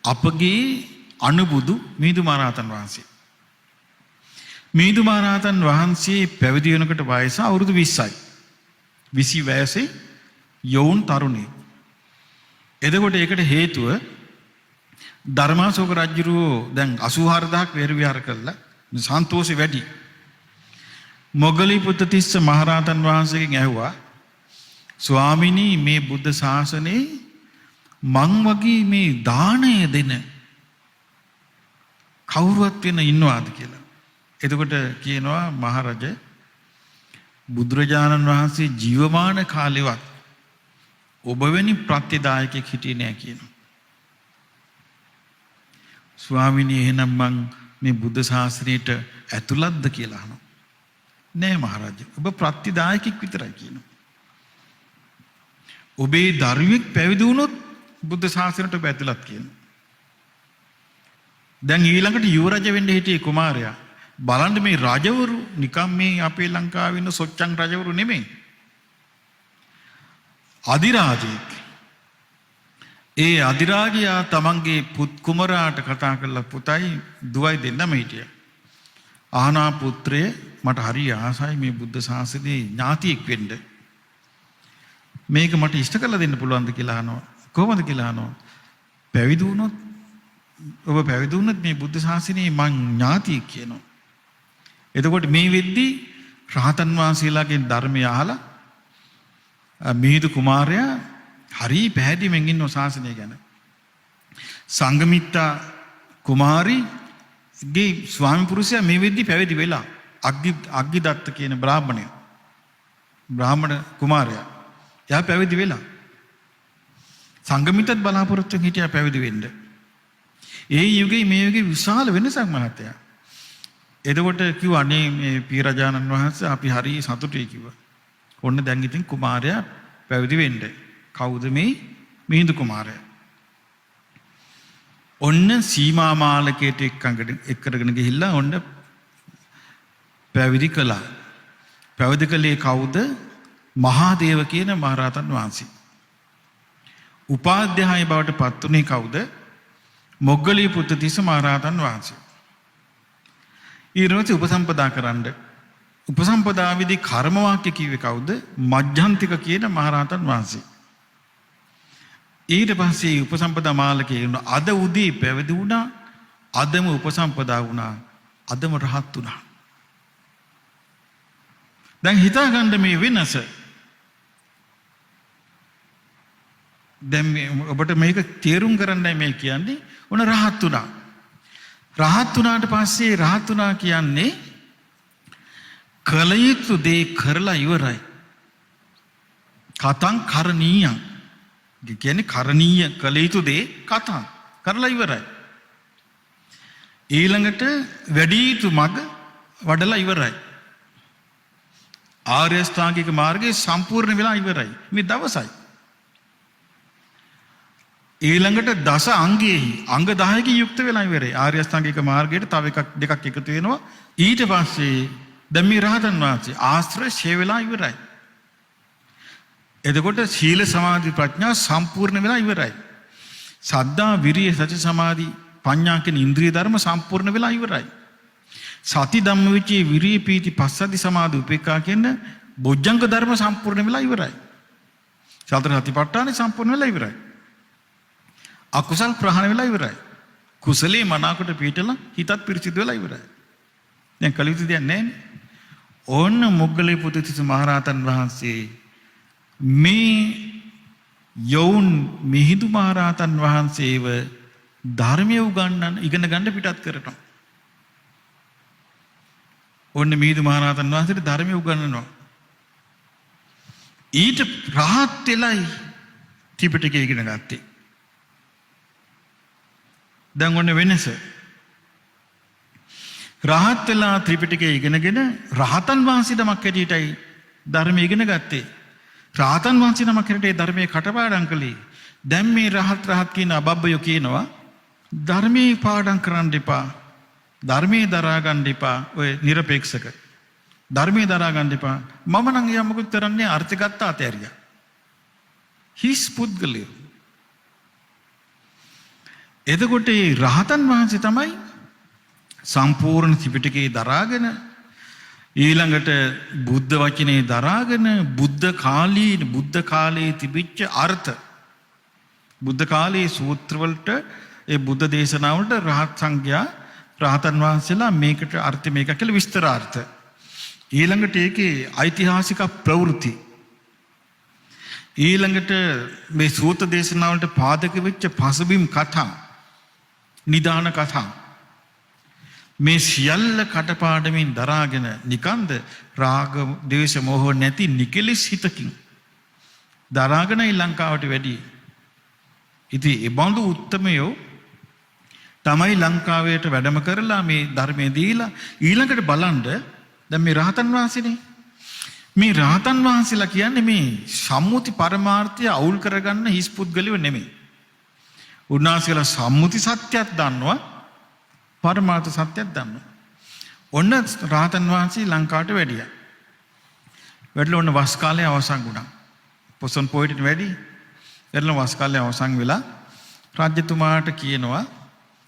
අපගේ අනුබුදු මිහිඳු මහරහතන් වහන්සේ. මිහිඳු මහරහතන් වහන්සේ පැවිදි වෙනකොට වයස අවුරුදු 20යි. 20 වයසේ යෝන් තරුණයෙක්. එතකොට ඒකට හේතුව ධර්මාශෝක රජුරෝ දැන් 84000ක් වේර විහාර කළා. සන්තෝෂෙ වැඩි. මොග්ගලී පුත්තිස්ස මහරහතන් වහන්සේගෙන් ඇහුවා ස්වාමිනී මේ බුද්ධ ශාසනයේ මං වගේ මේ දාණය දෙන කවුරුවත් වෙන ඉන්නවාද කියලා. එතකොට කියනවා මහරජ බුදුරජාණන් වහන්සේ ජීවමාන කාලෙවත් ඔබ වැනි ප්‍රත්‍යදායකෙක් හිටියේ නෑ කියනවා. ස්වාමිනී එහෙනම් මං මේ බුද්ධ ශාසනයට ඇතුළත්ද කියලා අහනවා. නෑ මහරජ ඔබ ප්‍රත්‍යදායකෙක් විතරයි කියනවා. ඔබේ දරුවෙක් පැවිදි වුණොත් බුද්ධ ශාසනයට ඔබ ඇතුළත් කියනවා. දැන් ඊළඟට යුවරජ වෙන්න හිටියේ කුමාරයා. බලන්න මේ රජවරු නිකම් මේ අපේ ලංකාවේ ඉන්න සොච්චන් රජවරු නෙමෙයි. අධිරාජෙක්. ඒ අධිරාජයා තමන්ගේ පුත් කුමරාට කතා කරලා පුතයි දුවයි දෙන්නම හිටියා. ආහනා පුත්‍රය මට හරි ආසයි මේ බුද්ධ ශාසනයේ ඥාතියෙක් වෙන්න. මේක මට ඉෂ්ට කරලා දෙන්න පුළුවන්ද කියලා අහනවා. කොහොමද කියලා අහනවා. පැවිදි වුණොත් ඔබ පැවිදි වුණොත් මේ බුද්ධ ශාසනයේ මං ඥාතියෙක් කියනවා. එතකොට මේ වෙද්දී රහතන් වහන්සේලාගෙන් ධර්මය අහලා මිහිඳු කුමාරයා හරි පැහැදිලිවෙන් ඉන්න ශාසනය ගැන. සංඝමිත්තා කුමාරීගේ ස්වාමි පුරුෂයා මේ වෙද්දී පැවිදි වෙලා අග්ගිදත්ත කියන බ්‍රාහ්මණ කුමාරයා එයා පැවිදි වෙලා සංඝමිත්තත් බලාපොරොත්තුෙන් හිටියා පැවිදි වෙන්න. ඒ යුගයේ මේ යුගයේ විශාල වෙනසක් මහත්තයා. එතකොට කිව්වා අනේ මේ පීරජානන් වහන්සේ අපි හරි සතුටුයි කිව්වා. ඔන්න දැන් ඉතින් කුමාරයා පැවිදි වෙන්න. කවුද මේ මිහිඳු කුමාරයා? ඔන්න සීමා මාලකයට එක්කරගෙන ගිහිල්ලා ඔන්න පැවිදි කළා. පැවිදි කළේ කවුද? මහාදේව කියන මහරහතන් වහන්සේ. උපාධ්‍යාය බවට පත් වුණේ කවුද? මොග්ගලී පුත්තිස්ස මහරහතන් වහන්සේ. ඊළඟට උපසම්පදා කරන්න. උපසම්පදා විදි කර්ම වාක්‍ය කිව්වේ කවුද? මජ්ජන්තික කියන මහරහතන් වහන්සේ. ඊට පස්සේ උපසම්පදා මාලකේ වුණා. අද උදේ පැවිදි වුණා. අදම උපසම්පදා වුණා. අදම රහත් වුණා. දැන් හිතාගන්න මේ වෙනස. දැන් ඔබට මේක තේරුම් ගන්නයි මේ කියන්නේ. උන රහත් වුණා. රහත් වුණාට පස්සේ රහත් වුණා කියන්නේ කල යුතු දේ කරලා ඉවරයි. කතං කරණීයං. කියන්නේ කරණීය කල යුතු දේ කතං කරලා ඉවරයි. ඊළඟට වැඩි යුතු මඟ වඩලා ඉවරයි. ආර්ය අෂ්ටාංගික මාර්ගය සම්පූර්ණ වෙලා ඉවරයි. මේ දවසයි. ඊළඟට දස අංගයේහි අංග 10කින් යුක්ත වෙලා ඉවරයි. ආර්ය අෂ්ටාංගික මාර්ගයට තව දෙකක් එකතු වෙනවා. ඊට පස්සේ දැන් මේ රහතන් වහන්සේ ආශ්‍රය ෂේ වෙලා ඉවරයි. එතකොට සීල සමාධි ප්‍රඥා සම්පූර්ණ වෙලා ඉවරයි. සද්ධා විරිය සති සමාධි ප්‍රඥා කියන ඉන්ද්‍රිය ධර්ම සම්පූර්ණ වෙලා ඉවරයි. සති ධම්මවිචේ විරිය පීති පස්සද්ධි සමාධි උපේක්ඛා කියන බොජ්ජංග ධර්ම සම්පූර්ණ වෙලා ඉවරයි. සතර සතිපට්ඨානෙ සම්පූර්ණ වෙලා ඉවරයි. අකුසල් ප්‍රහාණය වෙලා ඉවරයි. කුසලයේ මනාකොට පිටලා හිතත් පිරිසිදු වෙලා ඉවරයි. දැන් කලිත දෙයක් නැහැ. ඕන්න මොග්ගලී පුත්තිස්ස මහරහතන් වහන්සේ මේ යෝන් මිහිඳු මහරහතන් වහන්සේව ධර්මය ඉගෙන ගන්න පිටත් කරනවා. ඔන්න මිහිඳු මහරහතන් වහන්සේට ධර්මය උගන්වනවා. ඊට රහත් වෙලයි ත්‍රිපිටකය ඉගෙන ගත්තේ. දැන් ඔන්න වෙනස. රහත් වෙලා ත්‍රිපිටකය ඉගෙනගෙන රහතන් වහන්සේ නමක් හැටියටයි ධර්මය ඉගෙන ගත්තේ. රහතන් වහන්සේ නමක් හැටියට ධර්මයේ කටපාඩම් කළේ. දැන් මේ රහත් කියන අබබ්බයෝ කියනවා ධර්මයේ පාඩම් කරන්න එපා. ධර්මයේ දරා ගන්න එපා. ඔය নিরপেক্ষක. ධර්මයේ දරා ගන්න එපා. මම නම් යමුකුත් කරන්නේ අර්ථ ගත්ත අතෑරියා. හිස් පුද්ගලයෝ. එතකොට මේ රහතන් වහන්සේ තමයි සම්පූර්ණ ත්‍රිපිටකේ දරාගෙන ඊළඟට බුද්ධ වචනේ දරාගෙන බුද්ධ කාලයේ තිබිච්ච අර්ථ බුද්ධ කාලයේ සූත්‍ර වලට ඒ බුද්ධ දේශනාවලට රහතන් වහන්සේලා මේකට අර්ථ මේක කියලා විස්තරාර්ථ ඊළඟට ඒකේ ඓතිහාසික ප්‍රවෘත්ති ඊළඟට මේ සූත්‍ර දේශනාවලට පාදක වෙච්ච පසුබිම් කතා නිදාන කතා මේ සියල්ල කටපාඩමින් දරාගෙන නිකන්ද රාග ද්වේෂ මොහ නැති නිකලෙස් හිතකින් දරාගෙනයි ලංකාවට වැඩි. ඉතින් ඒ බඳු උත්තමයෝ තමයි ලංකාවට වැඩම කරලා මේ ධර්මයේ දීලා ඊළඟට බලන්න දැන් මේ රහතන් වහන්සේනේ මේ රහතන් වහන්සේලා කියන්නේ මේ සම්මුති පරමාර්ථය අවුල් කරගන්න හිස් පුද්ගලයෝ නෙමෙයි. උන්වහන්සේලා සම්මුති සත්‍යයක් දන්නවා පරමාර්ථ සත්‍යයක් දන්නවා. ඔන්න රහතන් වහන්සේ ලංකාවට වැඩියා. වැඩිලා ඔන්න වස් කාලේ අවසන් වුණා. පොසොන් පොයිටට වැඩි. වැඩිලා වස් කාලේ අවසන් වෙලා රාජ්‍යතුමාට කියනවා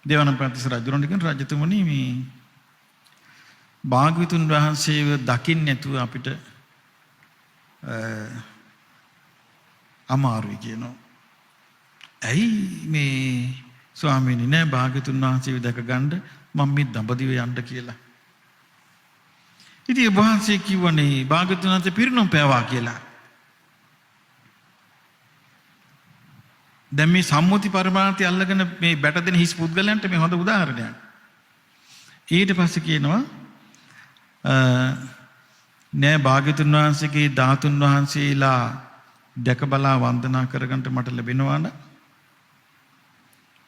දේවනම්පියතිස්ස රජුරන්ට කියන රජතුමනි මේ භාග්‍යවතුන් වහන්සේව දකින්න නැතුව අපිට අමාරුයි කියනවා. ඇයි මේ ස්වාමීනි නෑ භාග්‍යවතුන් වහන්සේව දැක ගන්න මම මේ දඹදිව යන්න කියලා. ඉතින් වහන්සේ කිව්වනේ භාග්‍යවතුන් වහන්සේ පිරිනොම් පෑවා කියලා. දැන් මේ සම්මුති පරමාර්ථය අල්ලගෙන මේ බැට දෙන හිස් පුද්ගලයන්ට මේ හොඳ උදාහරණයක්. ඊට පස්සේ කියනවා නෑ භාග්‍යවතුන් වහන්සේගේ ධාතුන් වහන්සේලා දැක බලා වන්දනා කරගන්න මට ලැබෙනවා නම්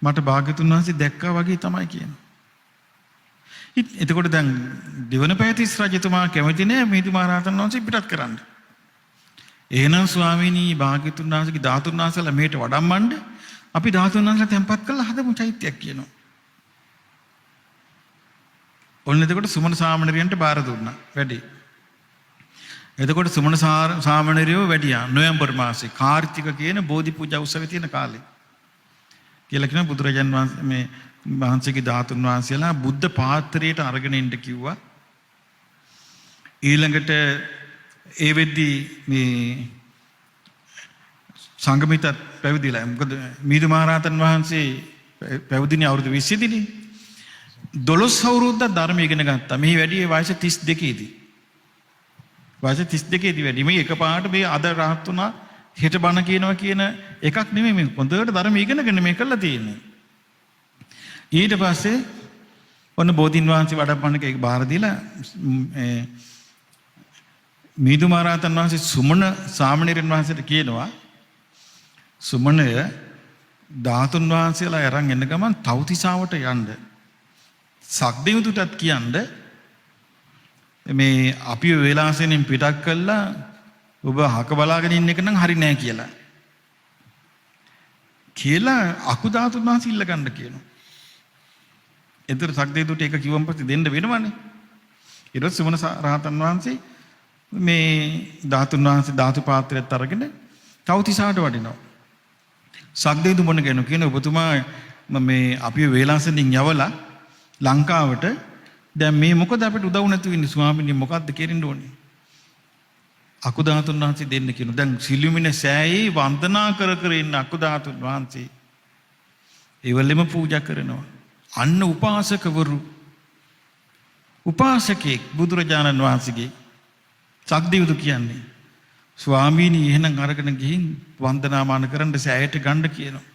මට භාග්‍යවතුන් වහන්සේ දැක්කා වගේ තමයි කියනවා. එතකොට දැන් දිවනපෑතිස්ස රජතුමා කැමති නෑ මිහිඳු මහරහතන් වහන්සේ පිටත් කරන්න. එහෙනම් ස්වාමීනි භාග්‍යවතුන් වහන්සේගේ ධාතුන් වහන්සේලා මෙහෙට වඩම්මන්න අපි ධාතුන් වහන්සේලා තැන්පත් කරලා හදමු චෛත්‍යයක් කියනවා. ඔන්න එතකොට සුමන සාමණේරයන්ට බාර දුන්නා වැඩි. එතකොට සුමන සාමණේරයෝ වැඩියා නොවැම්බර් මාසේ කාර්තික කියන බෝධි පූජා උත්සවයේ තියෙන කාලේ. කියලා කියන බුදුරජාන් වහන්සේ මේ වහන්සේගේ ධාතුන් වහන්සේලා බුද්ධ පාත්‍රයට අරගෙන ඉන්න කිව්වා. ඊළඟට ඒ වෙද්දී මේ සංගමිතත් පැවිදිලා. මොකද මිහිඳු මහරහතන් වහන්සේ පැවිදිනේ අවුරුදු 20 දිනේ. 12 අවුරුද්දක් ධර්ම ඉගෙන ගත්තා. මෙහි වැඩි වයස 32 දී. වයස 32 දී වැඩි. මේ එකපාරට මේ අද රහත් වුණා හෙට බණ කියනවා කියන එකක් නෙමෙයි මේ හොඳට ධර්ම ඉගෙනගෙන මේ කරලා තියෙන්නේ. ඊට පස්සේ ඔන්න බෝධින් වහන්සේ වඩපන්නක ඒක බාර දීලා මිහිඳු මහරහතන් වහන්සේ සුමන සාමණේරයන් වහන්සේට කියනවා සුමනය ධාතුන් වහන්සේලා අරන් එන්න ගමන් තව්තිසාවට යන්න සක්දෙවිඳුටත් කියන්න මේ අපි වේලාසෙනින් පිටක් කළා ඔබ හක බලාගෙන ඉන්න එක නම් හරි නෑ කියලා අකුධාතුන් වහන්සේ ඉල්ල ගන්න කියනවා. එතකොට සක්දෙවිඳුට ඒක කිව්වම පස්සේ දෙන්න වෙනවනේ. ඊට පස්සේ සුමන රහතන් වහන්සේ මේ ධාතුන් වහන්සේ ධාතු පාත්‍රයත් අරගෙන තව්තිසාවට වඩිනවා. සක්දෙවිඳු මොන කියන ඔබතුමා මේ අපි වේලාසෙනින් යවලා ලංකාවට දැන් මේ මොකද අපිට උදව් නැතු වෙන්නේ ස්වාමීනි මොකද්ද කෙරෙන්න ඕනේ? අකුධාතුන් වහන්සේ දෙන්න කියනවා. දැන් සිළුමිණ සෑයේ වන්දනා කර කර ඉන්න අකුධාතුන් වහන්සේ ඒවලෙම පූජා කරනවා. අන්න උපාසකවරු උපාසකෙක් බුදුරජාණන් වහන්සේගේ සක්දෙවිඳු කියන්නේ ස්වාමීනි එහෙනම් අරගෙන ගිහින් වන්දනාමාන කරන්න සෑයට ගන්න කියනවා.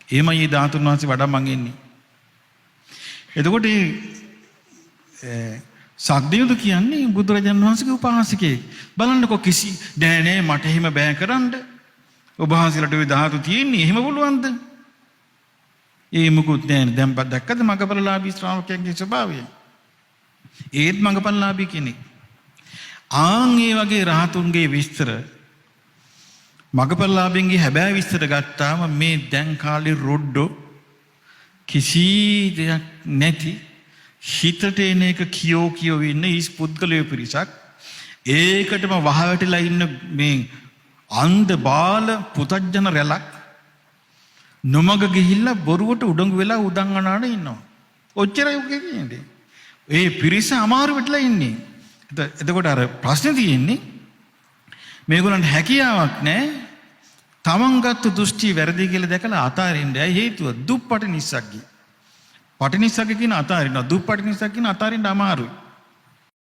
එහෙමයි මේ ධාතුන් වහන්සේ වඩම්මන් ඉන්නේ. එතකොට සක්දෙවිඳු කියන්නේ බුදුරජාණන් වහන්සේගේ උපාසකයෙක්. බලන්නකො කිසි නෑ මට එහෙම බෑ කරන්න. ඔබ වහන්සේලාට ওই ධාතු තියෙන්නේ එහෙම පුළුවන්ද? ඒ මුකුත් නෑ. දැන් දැක්කද මගපරලාභී ශ්‍රාවකයන්ගේ ස්වභාවය? ඒත් මගපරලාභී කෙනෙක්. ආන් ඒ වගේ රහතුන්ගේ විස්තර මගපරලාභින්ගේ හැබෑ විස්තර ගත්තාම මේ දැන් කාලේ රොඩ්ඩෝ කිසි දෙයක් නැති හිතට එන එක කියෝ ඉන්න ඊස් පුද්ගලයෝ පිරිසක් ඒකටම වහවැටිලා ඉන්න මේ අන්ධ බාල පුතඥ රැලක් නොමග ගිහිල්ලා බොරුවට උඩඟු වෙලා උදන් අනාන ඉන්නවා. ඔච්චරයි ඔකේ කියන්නේ. ඒ පිරිස අමාරු වෙట్లా ඉන්නේ. එතකොට අර ප්‍රශ්නේ තියෙන්නේ මේගොල්ලන්ට හැකියාවක් නැහැ. තමන් ගත්ත දෘෂ්ටි වැරදි කියලා දැකලා අතාරින්න. ඇයි හේතුව? දුප්පට නිස්සග්ගී. පටිනිස්සග්ගී කියන අතාරින්න. දුප්පට නිස්සග්ගී කියන අතාරින්න අමාරුයි.